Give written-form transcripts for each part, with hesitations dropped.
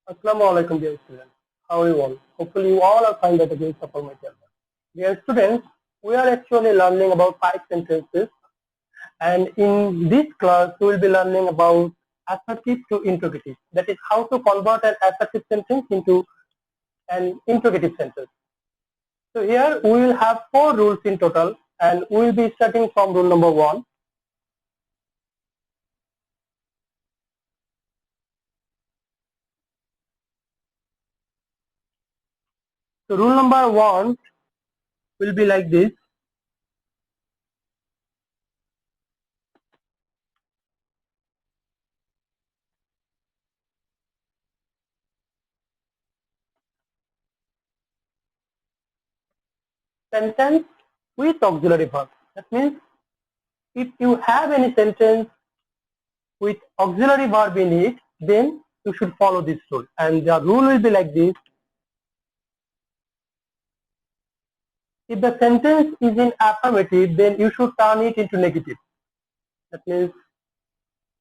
Assalamu alaikum, dear students. How are you all? Hopefully, you all are fine by the grace of Almighty Allah. Dear students, we are actually learning about 5 sentences, and in this class, we will be learning about assertive to interrogative. That is, how to convert an assertive sentence into an interrogative sentence. So here we will have 4 rules in total, and we will be starting from rule number 1. So rule number 1 will be like this. Sentence with auxiliary verb. That means if you have any sentence with auxiliary verb in it, then you should follow this rule. And the rule will be like this. If the sentence is in affirmative, then you should turn it into negative. That means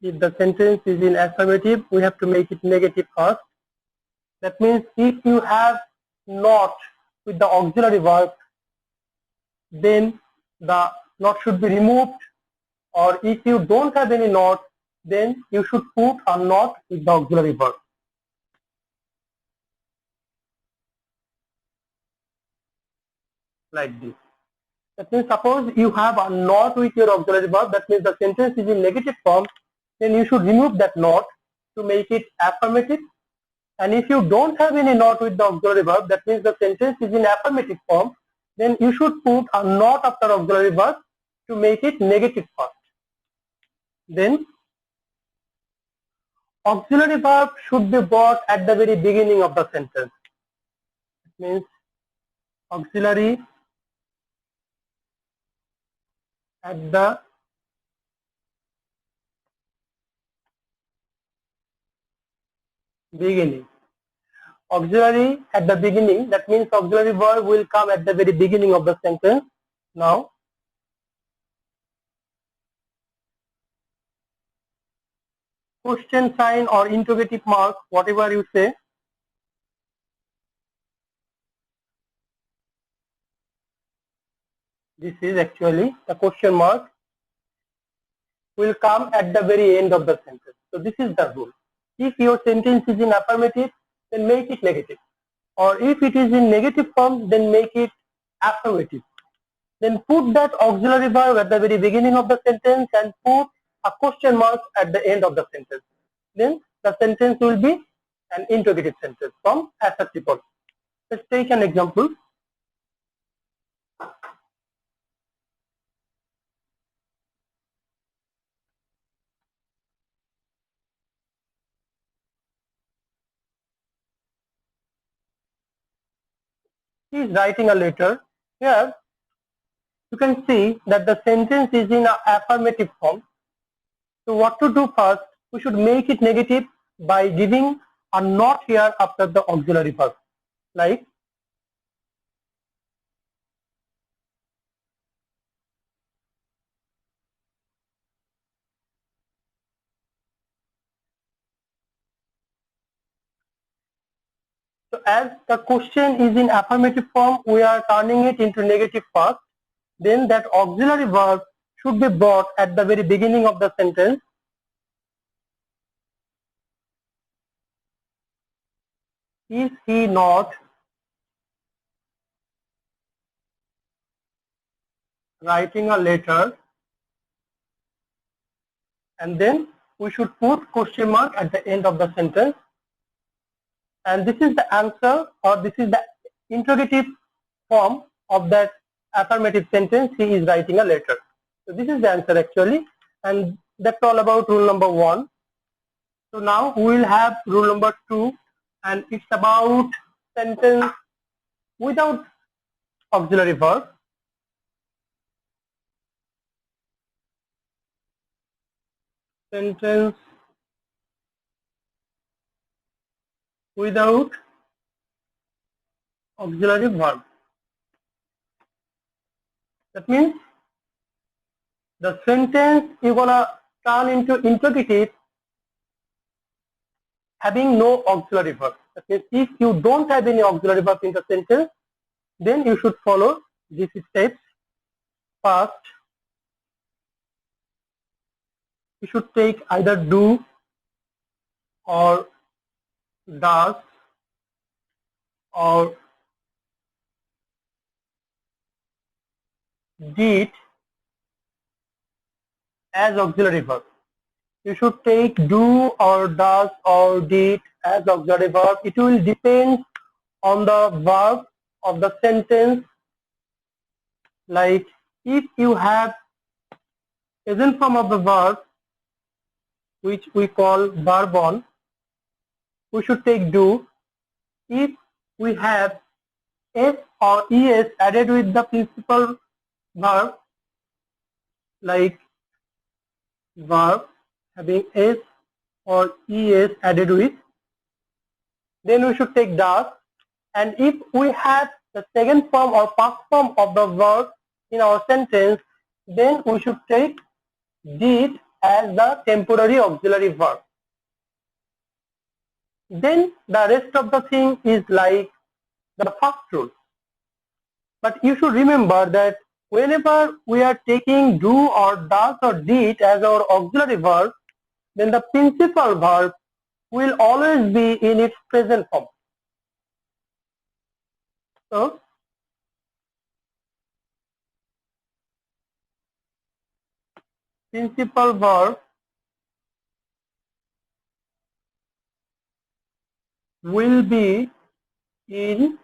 if the sentence is in affirmative, we have to make it negative first. That means if you have not with the auxiliary verb, then the not should be removed, or if you don't have any not, then you should put a not with the auxiliary verb. Like this. That means suppose you have a not with your auxiliary verb, that means the sentence is in negative form, then you should remove that not to make it affirmative. And if you don't have any not with the auxiliary verb, that means the sentence is in affirmative form, then you should put a not after auxiliary verb to make it negative first. Then auxiliary verb should be brought at the very beginning of the sentence. It means auxiliary at the beginning. Auxiliary at the beginning, that means auxiliary verb will come at the very beginning of the sentence. Now, question sign or interrogative mark, whatever you say, this is actually the question mark will come at the very end of the sentence. So this is the rule. If your sentence is in affirmative, then make it negative. Or if it is in negative form, then make it affirmative. Then put that auxiliary verb at the very beginning of the sentence and put a question mark at the end of the sentence. Then the sentence will be an interrogative sentence from assertive also. Let's take an example. He is writing a letter. Here you can see that the sentence is in an affirmative form. So what to do first? We should make it negative by giving a not here after the auxiliary verb. Like, so as the question is in affirmative form, we are turning it into negative first. Then that auxiliary verb should be brought at the very beginning of the sentence. Is he not writing a letter? And then we should put question mark at the end of the sentence. And this is the answer, or this is the interrogative form of that affirmative sentence. He is writing a letter. So this is the answer actually, and that's all about rule number 1. So now we will have rule number 2, and it's about sentence without auxiliary verb. Sentence without auxiliary verb. That means the sentence you're gonna turn into interrogative having no auxiliary verb. That means if you don't have any auxiliary verb in the sentence, then you should follow these steps. First, you should take either do or does or did as auxiliary verb. You should take do or does or did as auxiliary verb. It will depend on the verb of the sentence. Like if you have present form of the verb, which we call verb on, we should take do. If we have s or es added with the principal verb, like verb having s or es added with, then we should take does. And if we have the second form or past form of the verb in our sentence, then we should take did as the temporary auxiliary verb. Then the rest of the thing is like the first rule. But you should remember that whenever we are taking do or does or did as our auxiliary verb, then the principal verb will always be in its present form. So, principal verb will be in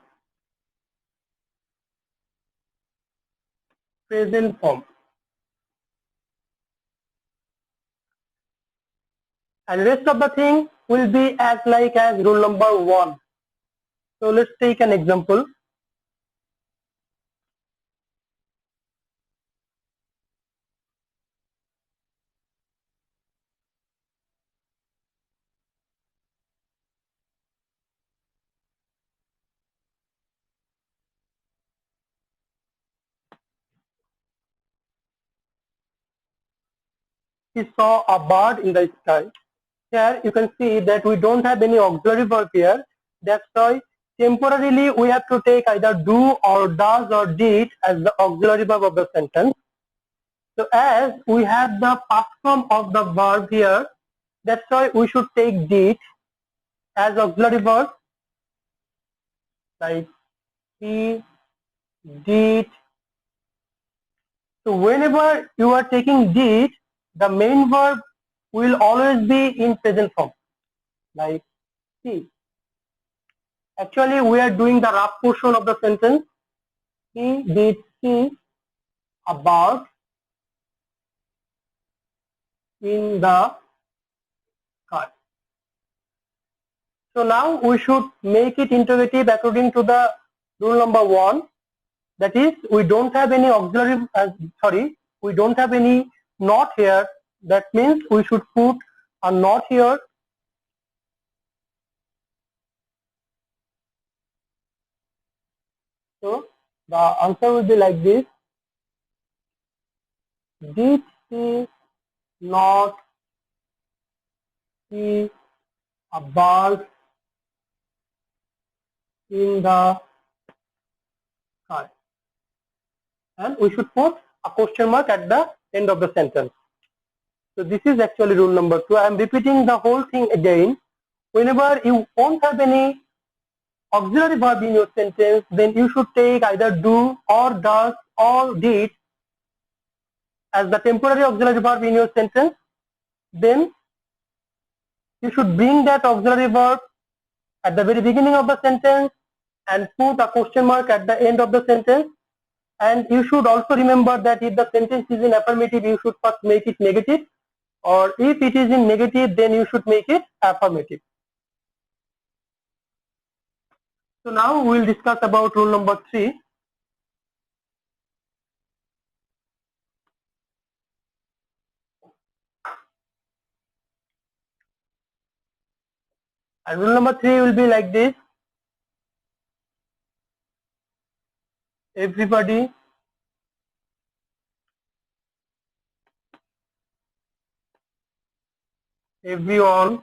present form. And rest of the thing will be as like as rule number 1. So let's take an example. We saw a bird in the sky. Here you can see that we don't have any auxiliary verb here. That's why temporarily we have to take either do or does or did as the auxiliary verb of the sentence. So as we have the past form of the verb here, that's why we should take did as auxiliary verb, like he did. So whenever you are taking did, the main verb will always be in present form, like he. Actually, we are doing the rough portion of the sentence. He did see a bird in the sky. So now we should make it interrogative according to the rule number 1. That is, we don't have any auxiliary, we don't have any not here. That means we should put a not here. So the answer will be like this. Did he not see a bird in the sky? And we should put a question mark at the end of the sentence. So this is actually rule number 2. I am repeating the whole thing again. Whenever you won't have any auxiliary verb in your sentence, then you should take either do or does or did as the temporary auxiliary verb in your sentence. Then you should bring that auxiliary verb at the very beginning of the sentence and put a question mark at the end of the sentence. And you should also remember that if the sentence is in affirmative, you should first make it negative, or if it is in negative, then you should make it affirmative. So now we will discuss about rule number 3. And rule number 3 will be like this. Everybody everyone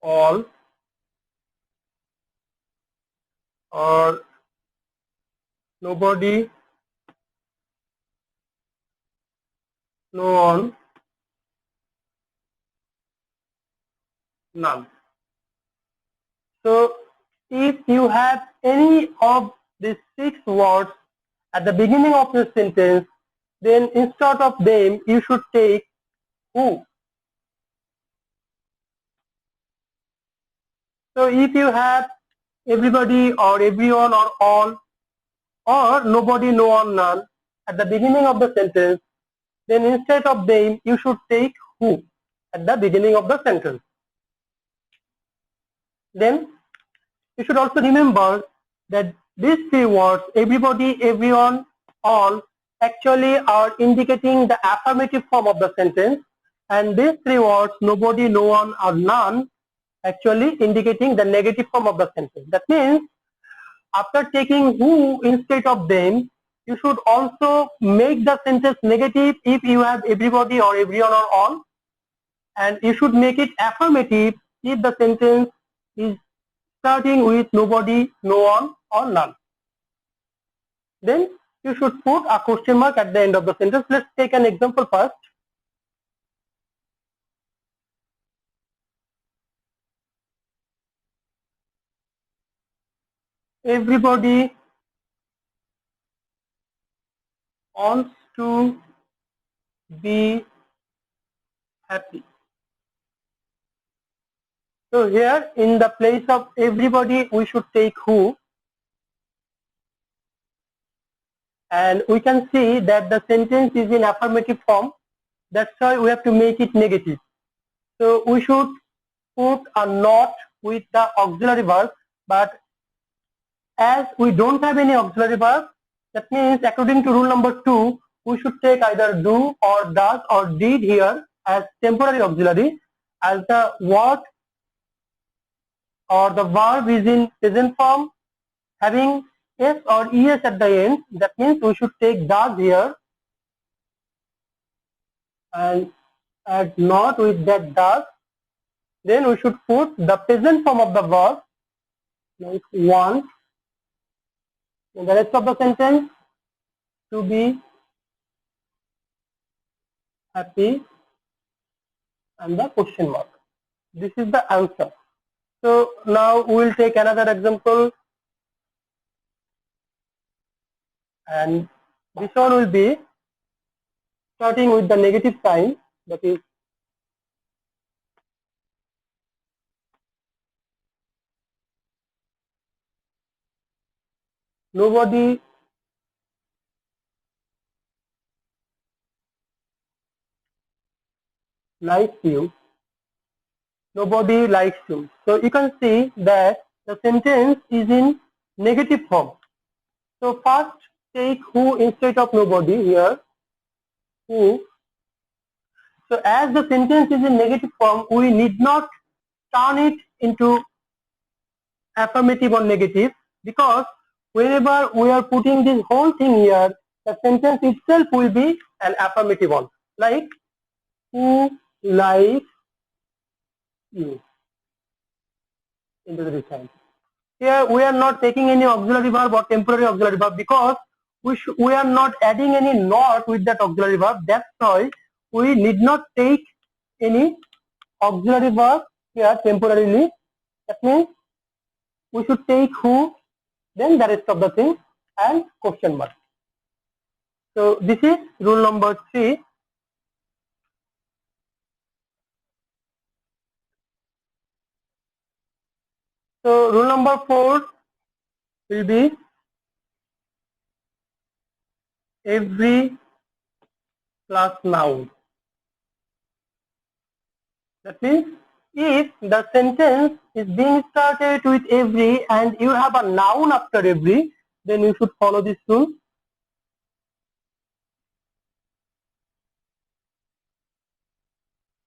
all, or nobody, no one, none. So if you have any of these 6 words at the beginning of your sentence, then instead of them you should take who. So if you have everybody or everyone or all or nobody, no one, none at the beginning of the sentence, then instead of them you should take who at the beginning of the sentence. Then you should also remember that these 3 words, everybody, everyone, all, actually are indicating the affirmative form of the sentence, and these 3 words, nobody, no one, or none, actually indicating the negative form of the sentence. That means after taking who instead of them, you should also make the sentence negative if you have everybody or everyone or all, and you should make it affirmative if the sentence is starting with nobody, no one, or none. Then you should put a question mark at the end of the sentence. Let's take an example first. Everybody wants to be happy. So here in the place of everybody we should take who, and we can see that the sentence is in affirmative form. That's why we have to make it negative. So we should put a not with the auxiliary verb, but as we don't have any auxiliary verb, that means according to rule number 2, we should take either do or does or did here as temporary auxiliary, as the word or the verb is in present form having s or es at the end. That means we should take does here and add not with that does. Then we should put the present form of the verb like want in the rest of the sentence, to be happy, and the question mark. This is the answer. So now we will take another example, and this one will be starting with the negative sign, that is nobody likes you. Nobody likes you. So you can see that the sentence is in negative form. So first take who instead of nobody here, who. So as the sentence is in negative form, we need not turn it into affirmative or negative, because whenever we are putting this whole thing here, the sentence itself will be an affirmative one, like who likes you into the result. Here we are not taking any auxiliary verb or temporary auxiliary verb, because we are not adding any not with that auxiliary verb. That's why we need not take any auxiliary verb here temporarily. That means we should take who, then the rest of the thing, and question mark. So this is rule number 3. So rule number 4 will be every plus noun. That means if the sentence is being started with every and you have a noun after every, then you should follow this rule.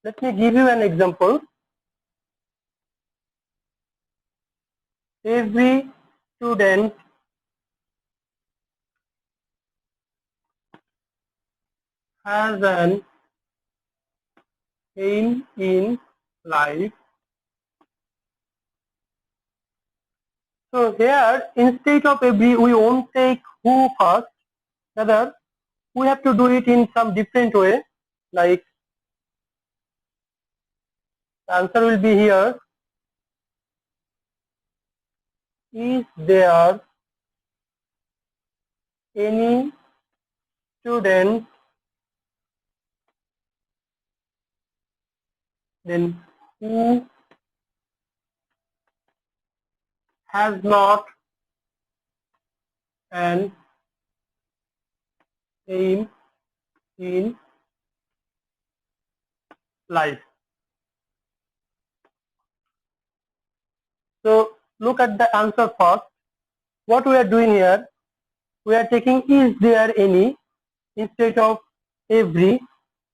Let me give you an example. Every student has an aim in life So here, instead of every, we won't take who first, rather we have to do it in some different way. Like the answer will be here. Is there any student then who has not an aim in life? So look at the answer first. What we are doing here, we are taking is there any instead of every,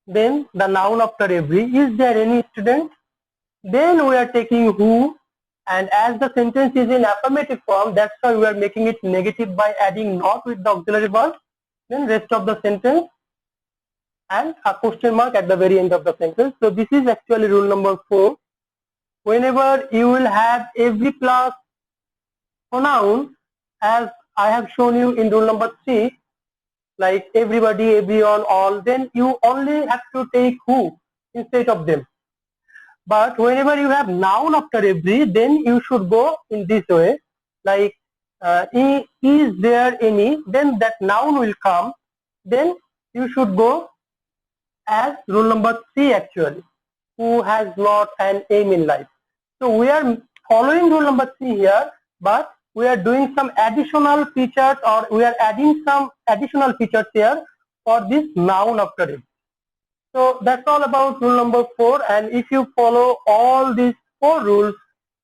then the noun after every. Is there any student? Then we are taking who, and as the sentence is in affirmative form, that's why we are making it negative by adding not with the auxiliary verb. Then rest of the sentence and a question mark at the very end of the sentence. So this is actually rule number 4. Whenever you will have every plus pronoun, as I have shown you in rule number 3, like everybody, everyone, all, then you only have to take who instead of them. But whenever you have noun after every, then you should go in this way, like is there any, then that noun will come, then you should go as rule number 3 actually, who has not an aim in life. So we are following rule number 3 here, but we are doing some additional features, or we are adding some additional features here for this noun after it. So that's all about rule number 4, and if you follow all these 4 rules,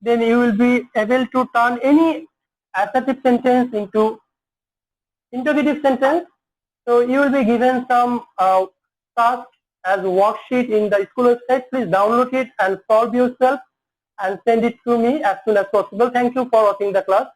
then you will be able to turn any assertive sentence into interrogative sentence. So you will be given some task as worksheet in the school website. Please download it and solve yourself and send it to me as soon as possible. Thank you for watching the class.